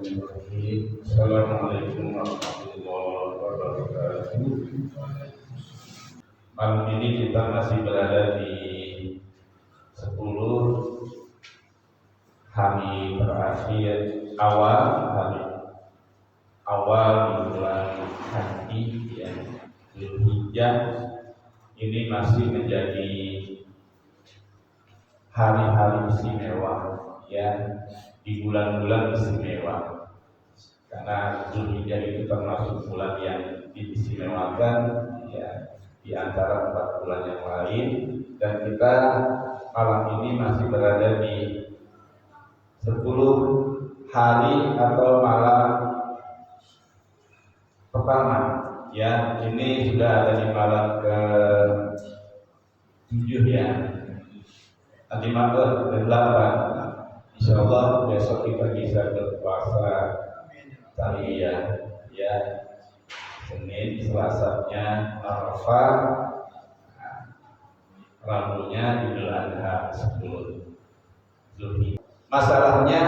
Bismillahirrahmanirrahim. Assalamualaikum warahmatullahi wabarakatuh. Malam ini kita masih berada di 10 hari terakhir hari awal di bulan Haji ya, Dzulhijjah. Ini masih menjadi hari-hari istimewa ya, di bulan-bulan istimewa, karena Dzulhijjah itu termasuk bulan yang diistimewakan ya, di antara 4 bulan yang lain. Dan kita malam ini masih berada di 10 hari atau malam pertama ya. Ini sudah ada di malam ke-7 ya, nanti malam ke-8. Insyaallah besok kita bisa berpuasa Tarwiyah ya, Senin, Selasanya Arafah, Rabunya Idul Adha 10 Zulhijjah. Masalahnya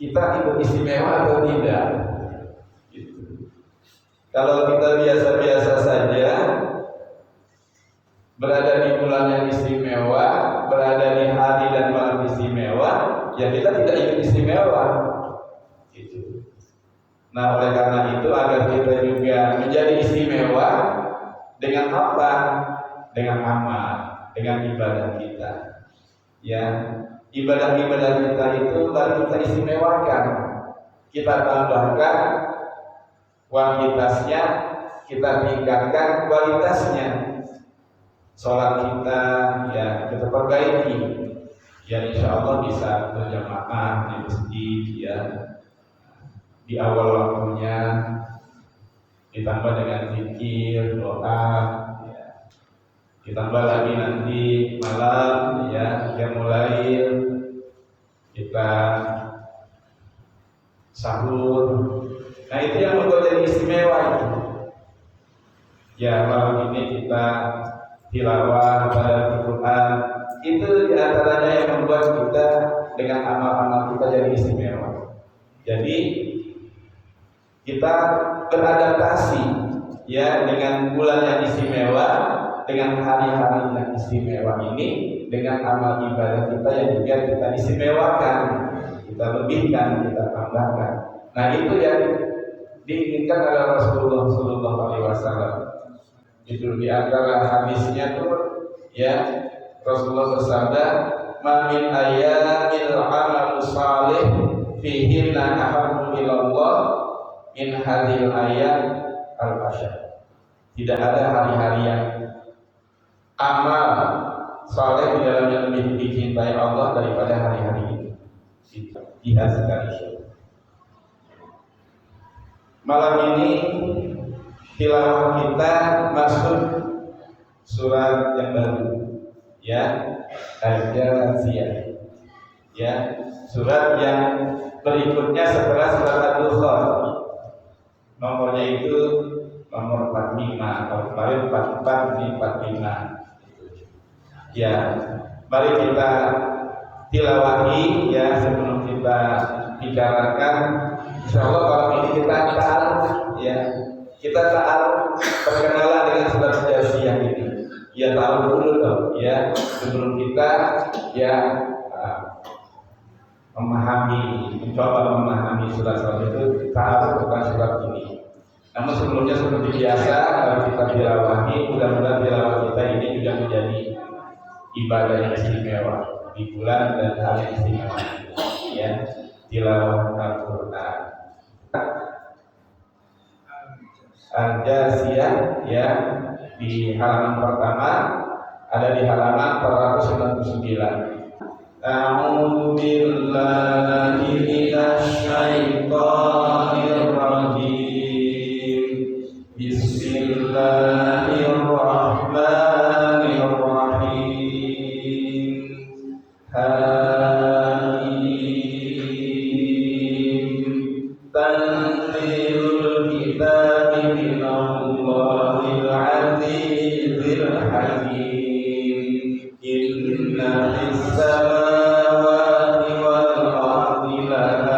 kita ikut istimewa atau tidak? Gitu. Kalau kita biasa-biasa saja, berada di bulan yang istimewa, berada di hari dan malam istimewa, ya kita tidak ikut istimewa. Gitu. Nah, oleh karena itu agar kita juga menjadi istimewa dengan apa? Dengan amal, dengan ibadah kita. Ya, ibadah-ibadah kita itu baru kita istimewakan. Kita tambahkan kuantitasnya, kita tingkatkan kualitasnya. Sholat kita ya kita perbaiki ya, insya Allah bisa berjamaah di masjid ya, di awal waktunya, ditambah dengan zikir, doa ya. Ditambah lagi nanti malam ya, yang mulai kita sahur. Nah, itu yang membuat jadi istimewa itu. Ya, malam ini kita tilawah pada Al-Quran, itu diantaranya yang membuat kita dengan amal-amal kita jadi istimewa. Jadi kita beradaptasi ya dengan bulan yang istimewa, dengan hari-hari yang istimewa ini, dengan amal ibadah kita yang juga kita istimewakan, kita lebihkan, kita tambahkan. Nah, itu yang diinginkan oleh Rasulullah SAW. Itu di antara hadisnya tuh ya, Rasulullah bersabda, "Ma min ayyamil amal salih fihinna ahabbu ilallah min hadhil ayyam al-ashar." Tidak ada hari-hari yang amal saleh di dalamnya lebih dicintai Allah daripada hari-hari ini. Jihad sekali. Malam ini tilawah kita masuk surat yang baru ya, Al-Jathiyah ya, surat yang berikutnya setelah surat Ad-Dukhan. Nomornya itu nomor 45, kalau kemarin 44 di 45 ya. Mari kita tilawahi ya, sebelum kita bicarakan. Insyaallah malam ini kita ya, kita tahu perkenalan dengan surat Jathiyah ini. Ya, tahu dulu dong ya, sebelum kita ya mencoba memahami surat-surat itu, tahu tentang surat ini. Namun sebelumnya seperti biasa, kalau kita tilawahi, mudah-mudahan tilawah kita ini juga menjadi ibadah yang istimewa di bulan dan hari istimewa ya, tilawah Al-Quran. Al-Jathiyah ya, di halaman pertama, ada di halaman 499. A'udzu billahi minasy syaithanir rajim. Bismillahirrahmanirrahim. Tanzilul kitabi minallahil azizil hakim. Inna fis samawati wal ardi la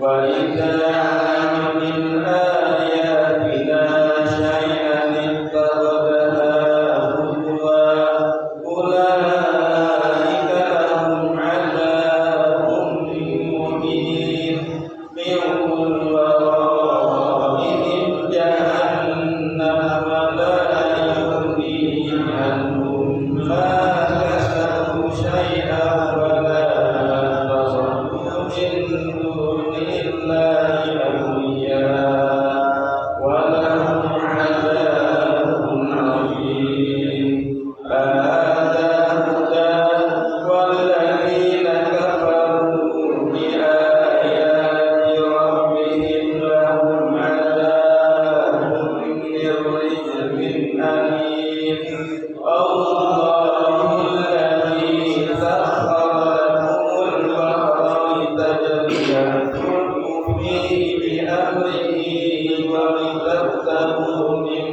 وإذا علم من آياتنا شيئا اتخذها هزوا أولئك لهم عذاب مهين من ورائهم جهنم ولا يغني عنهم ما كسبوا شيئا ولا نصروا من دون الله أولياء ولهم عذاب عظيم هذا هدى والذين كفروا بآيات ربهم لهم عذاب من رجز أليم الله الذي سخر لكم البحر لتجري الفلك فيه بأمره ولتبتغوا من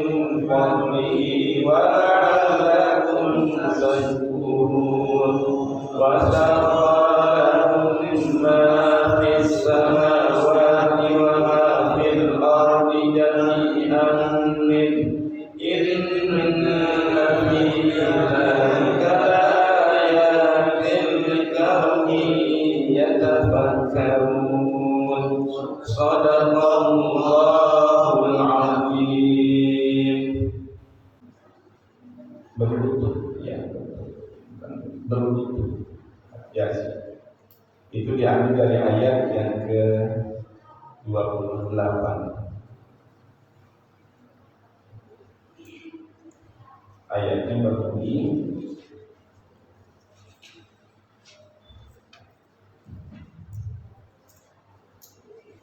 فضله ولعلكم تشكرون وسخر لكم ما في السماوات وما في الأرض جميعا منه إن في ذلك لآيات لقوم يتفكرون صدق الله العظيم. Berlutut ya, berlutut ya, itu diambil dari ayat yang ke 28. Ayatnya berbunyi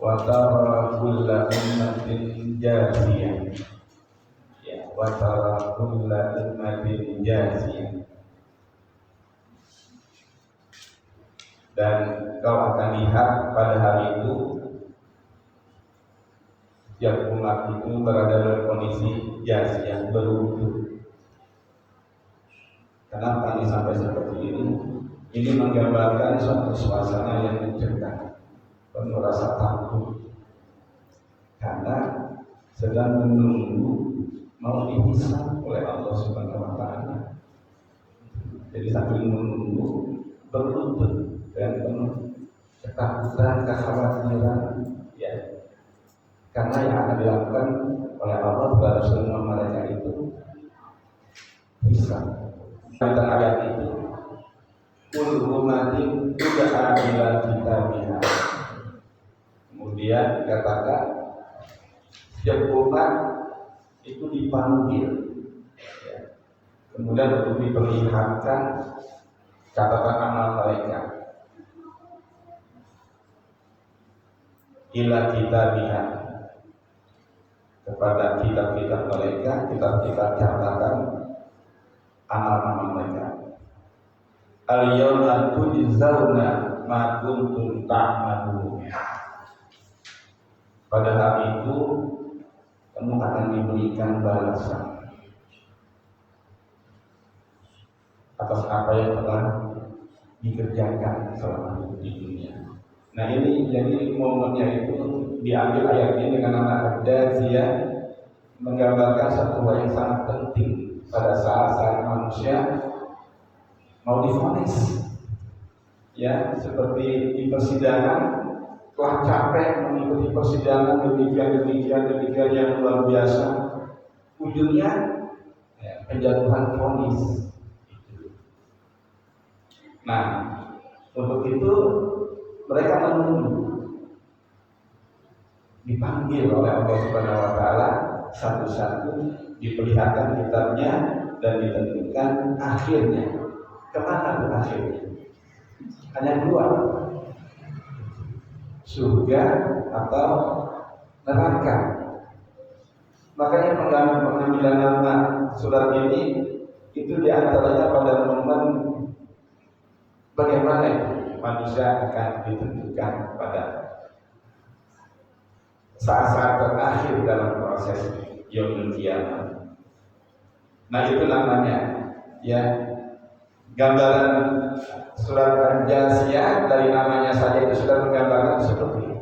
wa tara kulla ummatin jasiyah, ya, wa tara kulla ummatin jasiyah, dan kau akan lihat pada hari itu setiap umat itu berada dalam kondisi jasiyah, berwudu. Kenapa ini sampai seperti ini? Ini menggambarkan suatu suasana yang mencegah, penuh rasa takut, karena sedang menunggu mau dihisab oleh Allah Subhanahu Wa Taala. Jadi sambil menunggu, berlutut dan penuh ketakutan, kekhawatiran, ya, karena yang akan dilakukan oleh Allah kepada semua mereka itu hisab. Tentang ayat itu, kul umatin tud'a ila kitabiha. Kemudian dikatakan setiap umat itu dipanggil, ya. Kemudian untuk diperlihatkan catatan amal mereka ila kitabiha, kepada kitab-kitab mereka, kitab-kitab catatan amal-amal mereka. Al-yawma tujzauna ma kuntum ta'malun. Pada hari itu kamu akan diberikan balasan atas apa yang telah dikerjakan selama di dunia. Nah ini jadi momennya itu diambil ayat ini dengan nama Daziyah, menggambarkan satu hal yang sangat penting pada saat manusia mau divonis, ya, seperti di persidangan, telah capek mengikuti persidangan demikian yang luar biasa, ujungnya ya, penjatuhan vonis. Nah, untuk itu mereka menunggu dipanggil oleh Allah Subhanahu Wa Taala satu-satu, diperlihatkan kitabnya dan ditentukan akhirnya. Kemana tuh akhirnya? Hanya dua, surga atau neraka. Makanya pengambilan nama surat ini itu diantaranya pada momen bagaimana manusia akan ditentukan pada saat-saat terakhir dalam proses yaumul qiyamah. Nah itu namanya, ya, gambaran surat Al-Jasiyah, dari namanya saja itu sudah menggambarkan seperti itu.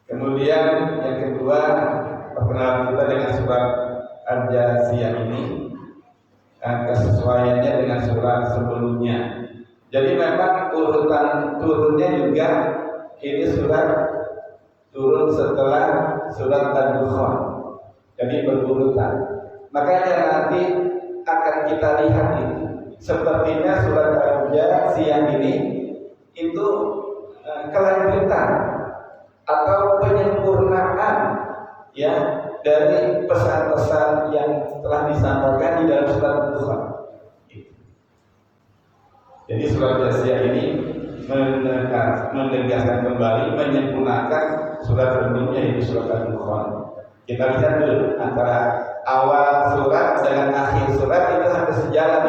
Kemudian yang kedua, perkenalan kita dengan surat Al-Jasiyah ini, kesesuaiannya dengan surat sebelumnya. Jadi memang urutan turunnya juga ini surat turun setelah surat Ad-Dukhan. Jadi berurutan. Makanya nanti akan kita lihat itu. Sepertinya surat Al-Jasiyah ini itu kelanjutan atau penyempurnaan ya dari pesan-pesan yang telah disampaikan di dalam surat Al-Dukhan. Jadi surat Al-Jasiyah ini menegaskan kembali, menyempurnakan surat sebelumnya, yaitu surat Al-Dukhan. Kita lihat dulu antara awal surat dengan akhir surat itu hampir sejalan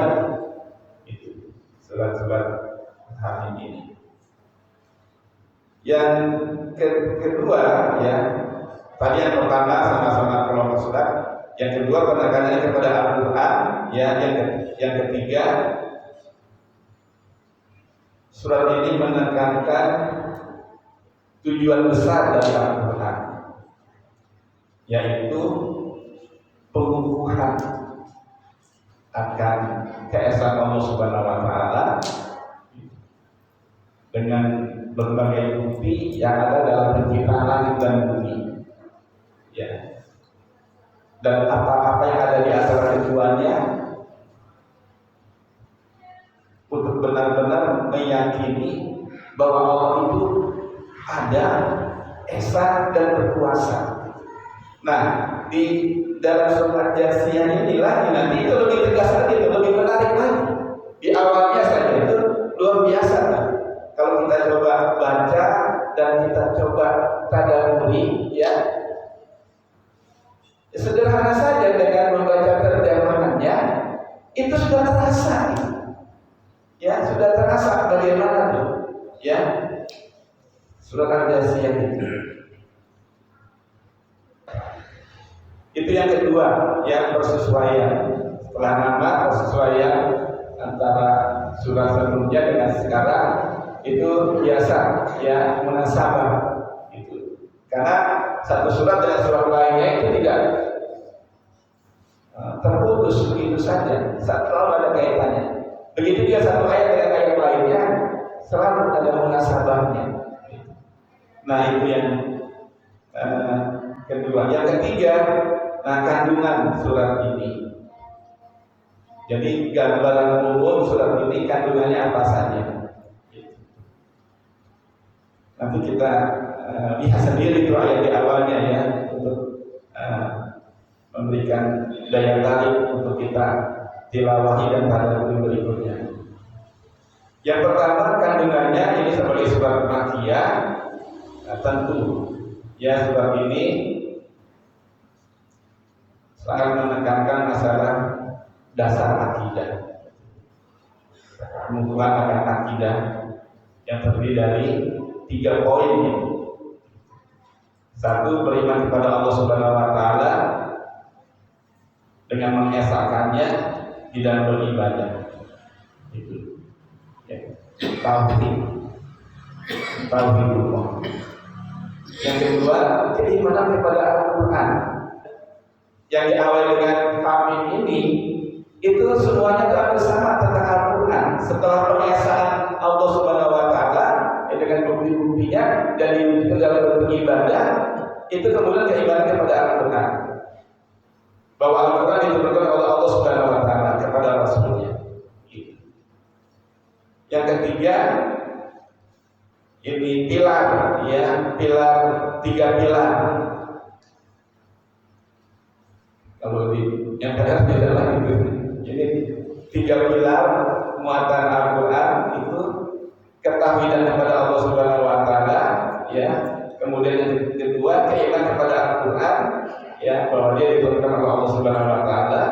itu surat-surat hari ini. Yang kedua ya, tadi yang pertama sama-sama kelompok surat, yang kedua penekanannya kepada Al-Quran ya, yang ketiga surat ini menekankan tujuan besar dari Al-Quran, yaitu pengukuhan akan keesaan Allah Subhanahu wa Ta'ala dengan berbagai bukti yang ada dalam penciptaan langit dan bumi, ya. Dan apa-apa yang ada di antara keduanya untuk benar-benar meyakini bahwa Allah itu ada, esa dan berkuasa. Nah, di dalam surat Jasiyah ini lagi nanti itu lebih tegas lagi, lebih menarik lagi. Di awalnya saja itu luar biasa. Kalau kita coba baca dan kita coba tadabburi, ya, sederhana saja dengan membaca terjemahannya itu sudah terasa, ya, sudah terasa bagaimana tuh, ya, surat Al-Jasiyah itu. Itu yang kedua, yang persesuaian. Setelah nama, persesuaian antara surat sebelumnya dengan sekarang itu biasa, ya, munasabah itu. Karena satu surat dengan surat lainnya itu tidak terputus begitu saja, selalu ada kaitannya. Begitu juga satu ayat dengan ayat lainnya selalu ada munasabahnya. Nah, itu yang kedua. Yang ketiga, nah, kandungan surat ini. Jadi gambaran umum surat ini kandungannya apa saja. Nanti kita lihat sendiri itu ayat di awalnya ya, untuk memberikan daya tarik untuk kita tilawahi dan tadabbur berikutnya. Yang pertama kandungannya ini sebagai surat Makkiyah, tentu ya surat ini sangat menekankan masalah dasar akidah, pengukuhan akan akidah yang terdiri dari 3 poin ini. Satu, beriman kepada Allah Subhanahu wa Ta'ala dengan mengesahkannya di dalam beribadah. Itu ya, tauhidullah. Yang kedua, keimanan kepada Al-Quran yang diawali dengan hamim ini, itu semuanya hampir sama tentang Al-Quran. Setelah pengesaan Allah Subhanahu wa Ta'ala dengan bukti-buktinya dan diwujudkan dalam bentuk ibadah, itu kemudian keimanan kepada Al-Quran, bahwa Al-Quran diturunkan oleh Allah Subhanahu wa Ta'ala kepada Rasulnya. Yang ketiga, ini pilar, ya, pilar, 3 pilar. Kalau di yang terakhir beda lagi itu. Jadi 3 pilar muatan Al-Quran itu ketahuidan kepada Allah Subhanahu wa Ta'ala, ya. Kemudian yang kedua, keimanan kepada Al-Quran, ya, bahwa dia diturunkan oleh Allah Subhanahu wa Ta'ala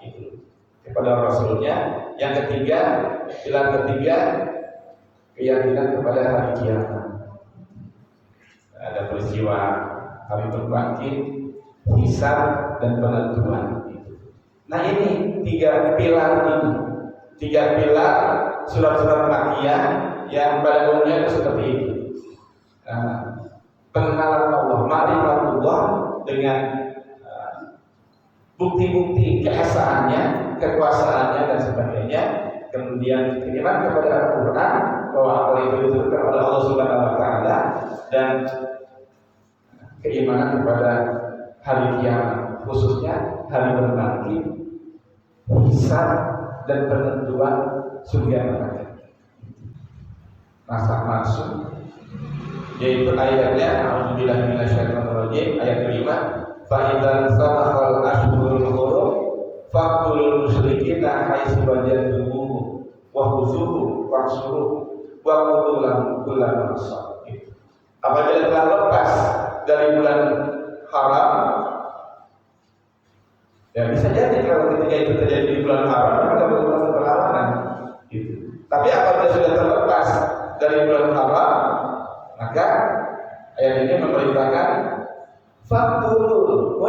itu kepada Rasulnya. Yang ketiga, pilar ketiga, keyakinan kepada hari kiamat. Ada peristiwa hari berbangkit, hisab dan penentuan. Nah, ini 3 pilar ini, 3 pilar surat-surat Makkiyah yang pada umumnya itu seperti itu. Nah, pengenalan Allah, ma'rifatullah dengan bukti-bukti keesaannya, kekuasaannya dan sebagainya. Kemudian keimanan kepada Al-Quran bahwa apa itu diturunkan oleh Allah Subhanahu Wa Taala, dan keimanan kepada hari kiamat, khususnya hari berbangkit, hisab dan penentuan surga neraka. Masa masuk, yaitu ayatnya A'udzubillahi minasyaitonirrajim, ayat kelima. Fa'idan sabaqal ashhurul hurum faqtulul musyrikina haitsu wajadtumuhum wa khuzuhum wahsuruhum wa qutulahum kullan marsad. Apabila telah lepas dari bulan haram, ya bisa jadi kalau ketika itu terjadi di bulan haram maka berlaku perlawanan gitu. Tapi apabila sudah terlepas dari bulan haram, maka ayat ini memerintahkan Fakturul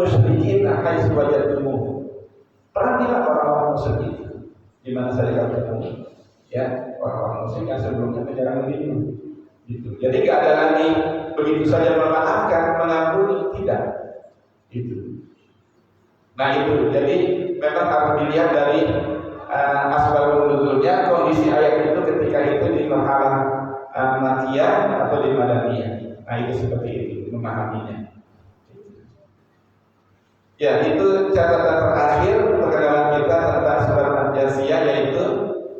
musyrikin haitsu wajadtumuhum. Perangilah orang-orang musyrik di mana saja kamu ketemu. Ya, orang-orang musyrik yang sebelumnya menyerang dirimu. Gitu. Jadi tidak ada lagi begitu saja memaafkan, mengampuni, tidak. Itu. Nah itu, jadi memang harus dilihat dari asbabun nuzulnya, kondisi ayat itu ketika itu di marhalah Makkiyah atau di Madaniyah. Nah itu seperti itu memahaminya. Ya, itu catatan terakhir perkenalan kita tentang surat Al-Jasiyah, yaitu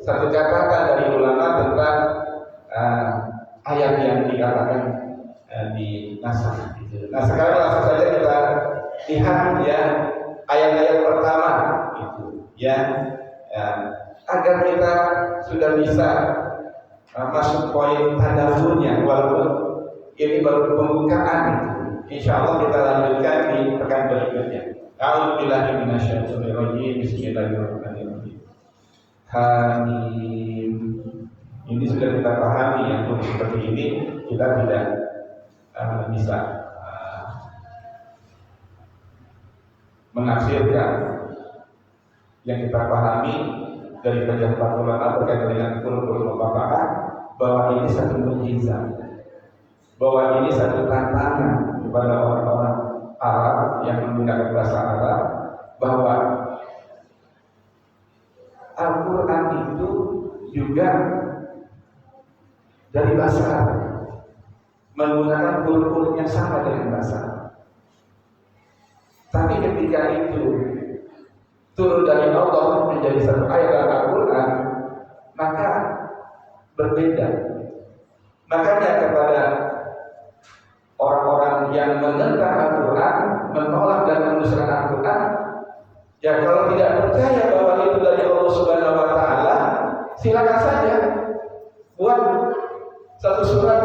satu catatan dari ulama tentang ayat yang dikatakan di nasakh. Nah sekarang langsung saja kita lihat ya ayat-ayat pertama itu ya, agar kita sudah bisa masuk poin tadaburnya, walaupun ini baru pembukaan. Insyaallah kita lanjutkan di pekan berikutnya. A'udzubillahi minasyaitonirrajim. Bismillahirrahmanirrahim. Hamim. Ini sudah kita pahami yang seperti ini kita tidak bisa menafsirkan. Yang kita pahami dari kajian para ulama terkait dengan kulul Baqarah bahwa ini satu mukjizat, bahwa ini satu tantangan kepada orang-orang Arab yang menggunakan bahasa Arab, bahwa Al-Quran itu juga dari bahasa Arab, menggunakan huruf-huruf yang sama dengan bahasa Arab. Tapi ketika itu turun dari Allah menjadi satu ayat Al-Quran, maka berbeda. Makanya kepada orang-orang yang menentang Al-Quran, menolak dan memusnahkan Al-Quran, ya kalau tidak percaya bahwa itu dari Allah Subhanahu Wa Taala, silakan saja buat satu surat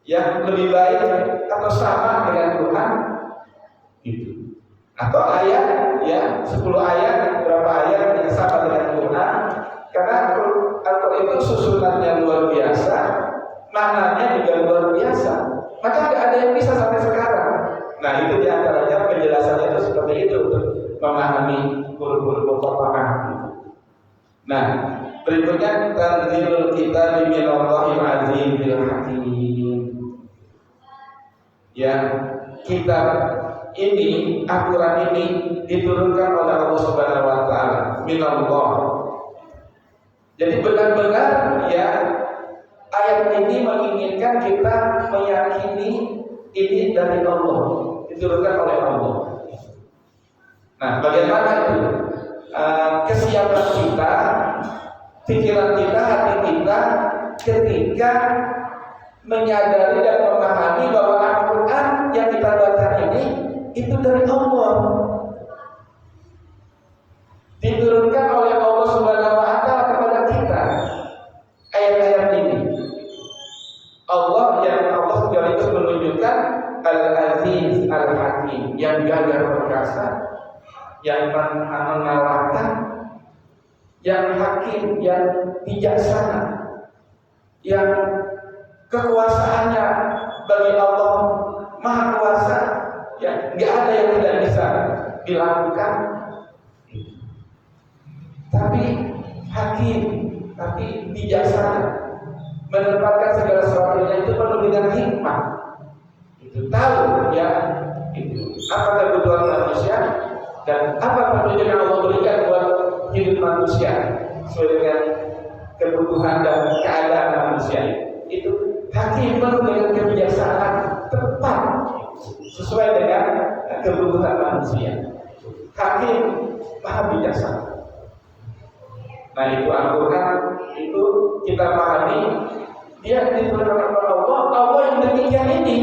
yang lebih baik atau sama dengan Quran itu, atau ayat ya 10 ayat, berapa ayat yang sama dengan Quran, karena Al-Quran itu susunannya luar biasa, maknanya juga luar biasa. Maka tidak ada yang bisa sampai sekarang. Nah itu diantaranya penjelasannya itu seperti itu untuk memahami huruf-huruf Baqarah. Nah berikutnya tanzilul kitab minallahil azizil hakim. Ya, kitab ini, Al-Quran ini diturunkan oleh Allah Subhanahu Wa Taala, minallah. Jadi benar-benar ya ayat ini menginginkan kita meyakini ini dari Allah, diturunkan oleh Allah. Nah, bagaimana itu? Kesiapan kita, pikiran kita, hati kita ketika menyadari dan memahami bahwa Al-Quran yang kita baca ini itu dari Allah, diturunkan oleh Allah Subhanahu Wa Taala kepada kita. Ayat-ayat ini Allah sekaligus menunjukkan Al-Aziz Al-Hakim, yang gagah perkasa, yang mengalahkan, yang hakim, yang bijaksana, yang kekuasaannya bagi Allah Maha Kuasa, ya nggak ada yang tidak bisa dilakukan. Tapi hakim, tapi bijaksana, menempatkan segala sesuatunya itu penuh dengan itu tahu ya itu apa kebutuhan manusia dan apa petunjuk yang Allah berikan buat hidup manusia sesuai dengan kebutuhan dan keadaan manusia. Itu hakim penuh dengan kebijaksanaan tepat sesuai dengan kebutuhan manusia. Hakim maha bijaksana. Nah itu Al-Quran itu kita pahami dia diturunkan oleh Allah, Allah yang demikian ini,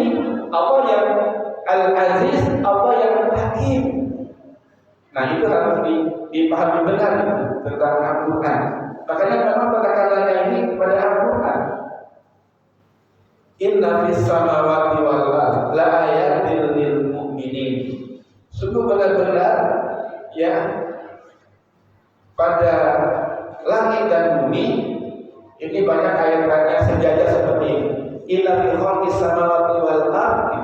Allah yang Al-Aziz, Allah yang Hakim. Nah itu harus dipahami benar tentang Al-Quran. Makanya memang penekanan ini kepada Al-Quran. Inna fis samawati wal ardi la ayatin lil mu'minin. Sungguh benar-benar ya pada langit dan bumi ini banyak ayat-ayatnya sejajar seperti ini. Inna fi khalqis samawati wal ardi.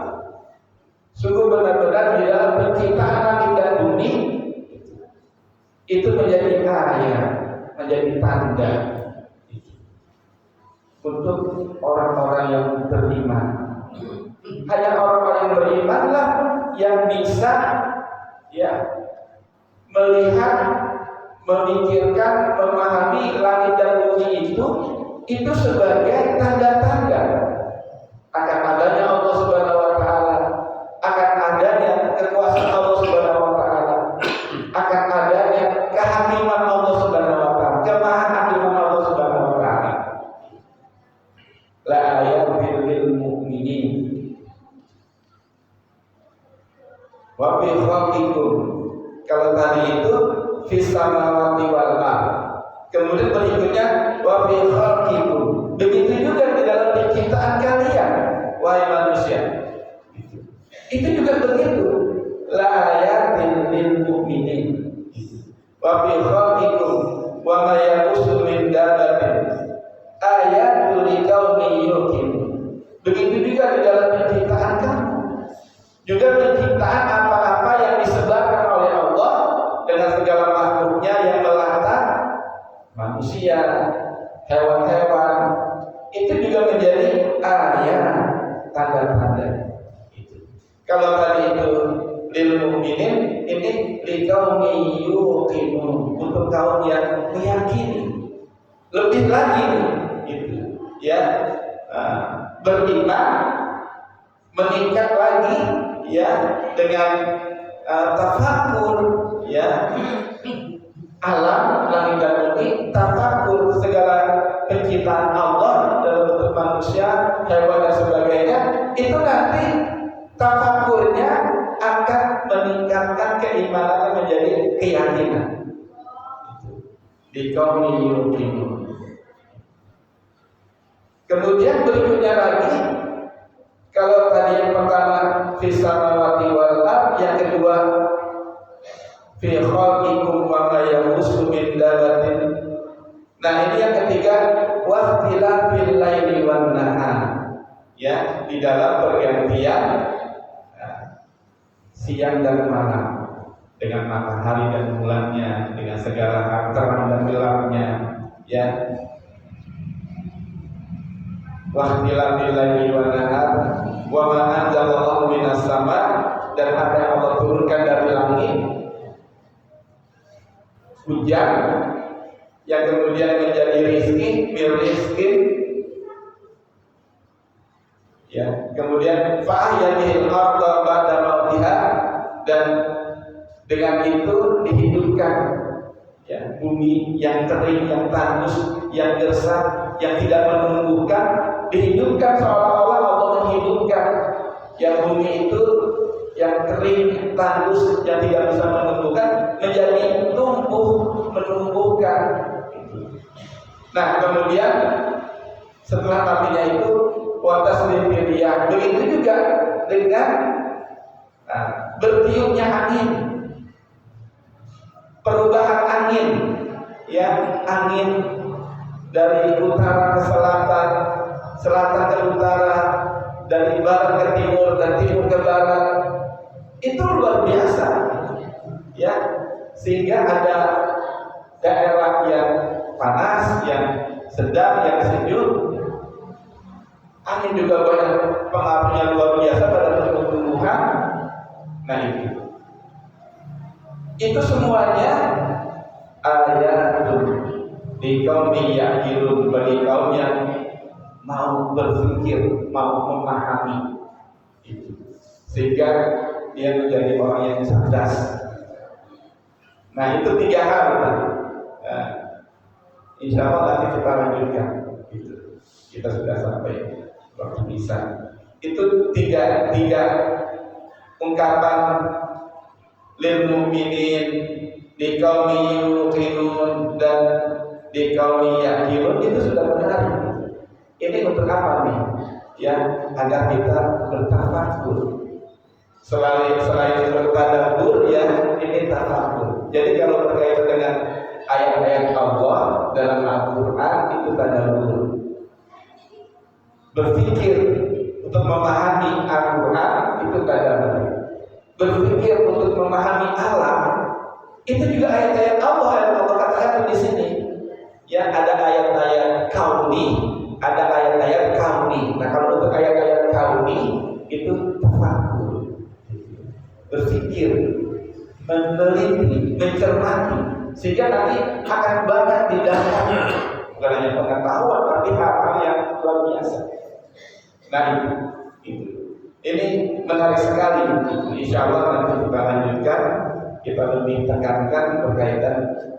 Sungguh benar-benar di dalam penciptaan langit dan bumi itu menjadi ayat, menjadi tanda untuk orang-orang yang beriman. Hanya orang-orang yang berimanlah yang bisa ya melihat, memikirkan, memahami langit dan bumi itu sebagai tanda-tanda akan adanya Allah Subhanahu wa taala, akan adanya kekuasaan Allah Subhanahu wa taala, akan adanya kehakiman Allah Subhanahu wa taala, kemahahakiman Allah Subhanahu wa taala. La ayatin lil mu'minin. Wa fi khalqikum. Kalau tadi itu fis samawati wal ardh. Kemudian berikutnya wa fi khalqikum. Begitu juga di dalam penciptaan kalian wahai manusia. Itu juga begitu. La ayatin lil mu'minin. Wa fi khalqikum wa ma yaqusu min dabbatin ayatul liqaumin yuqinun. Begitu juga di dalam penciptaan kamu. Juga penciptaan apa-apa yang disebarkan oleh Allah dengan segala makhluknya yang melata, manusia, hewan-hewan, itu juga menjadi ayat, tanda-tanda. Kalau tadi itu lil mu'minin, ini liqaumin yuqinun, untuk kaum yang meyakini. Lebih lagi gitu, ya, beriman meningkat lagi ya dengan tafakur ya alam langit dan bumi, tafakur segala penciptaan Allah dalam bentuk manusia, hewan dan sebagainya. Itu nanti tafakurnya akan meningkatkan keimanan menjadi keyakinan di kaum yuqinun. Kemudian berikutnya lagi, kalau tadi yang pertama fis samawati wal ardh, yang kedua fi khalqikum wa ma yamusu min dabbatin. Nah ini yang ketiga, waqtilafil laili wan nahar. Ya, di dalam pergantian siang dan malam, dengan matahari dan bulannya, dengan segala terang dan gelapnya, ya. Waqtilafil laili wan nahar wa ma anzalallahu minas sama, dan apa yang Allah turunkan dari langit, hujan yang kemudian menjadi rizki, rizki, ya. Kemudian fa'ahyadil arda ba'da mautiha, dan dengan itu dihidupkan ya bumi yang kering, yang tandus, yang gersang, yang tidak menumbuhkan, dihidupkan seolah-olah Allah menghidupkan yang bumi itu yang kering, tandus, yang tidak bisa menumbuhkan menjadi tumbuh, menumbuhkan. Nah kemudian setelah tapinya itu watas limpiriah, begitu juga dengan bertiupnya angin, perubahan angin, ya angin dari utara ke selatan, selatan ke utara, dari barat ke timur dan timur ke barat, itu luar biasa, ya. Sehingga ada daerah yang panas, yang sedang, yang sejuk, Angin juga banyak pengaruhnya luar biasa pada tumbuh-tumbuhan. Nah itu semuanya ayatun di kaum ya'qilun, bagi kaum yang mau berpikir, mau memahami itu, sehingga dia menjadi orang yang cerdas. Nah itu 3 hal. Nah, insya Allah nanti kita lanjutkan. Gitu. Kita sudah sampai waktu bisa. Itu tiga ungkapan lil mu'minin di qaumi yuqinun dan di qaumi yaqilun itu sudah benar. Ini untuk apa nih? Ya, agar kita bertafakur. Selain bertadabbur, ya ini tafakur. Jadi kalau berkaitan dengan ayat-ayat Allah dalam Al-Quran itu tadabbur. Berpikir untuk memahami Al-Quran itu tadabbur. Berpikir untuk memahami alam itu juga ayat-ayat Allah yang Allah katakan di sini. Ya, ada ayat-ayat kauni, ada ayat-ayat kauni. Nah, kalau untuk ayat-ayat kauni itu tafakur, berpikir, meneliti, mencermati, sehingga nanti akan banyak didapatkan bukan hanya pengetahuan, tapi hal-hal yang luar biasa. Nah itu. Ini menarik sekali. Insya Allah nanti kita lanjutkan, kita lebih tekankan berkaitan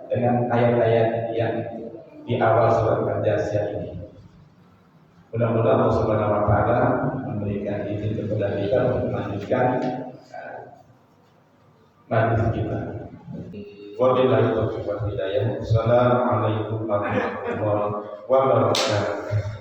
dengan ayat-ayat yang di awal surat Al-Jathiyah ini. Mudah-mudahan Allah Subhanahu wa taala memberikan izin kepada kita untuk melanjutkan majlis kita. Wabillahi taufiq wal hidayah. Assalamualaikum warahmatullahi wabarakatuh.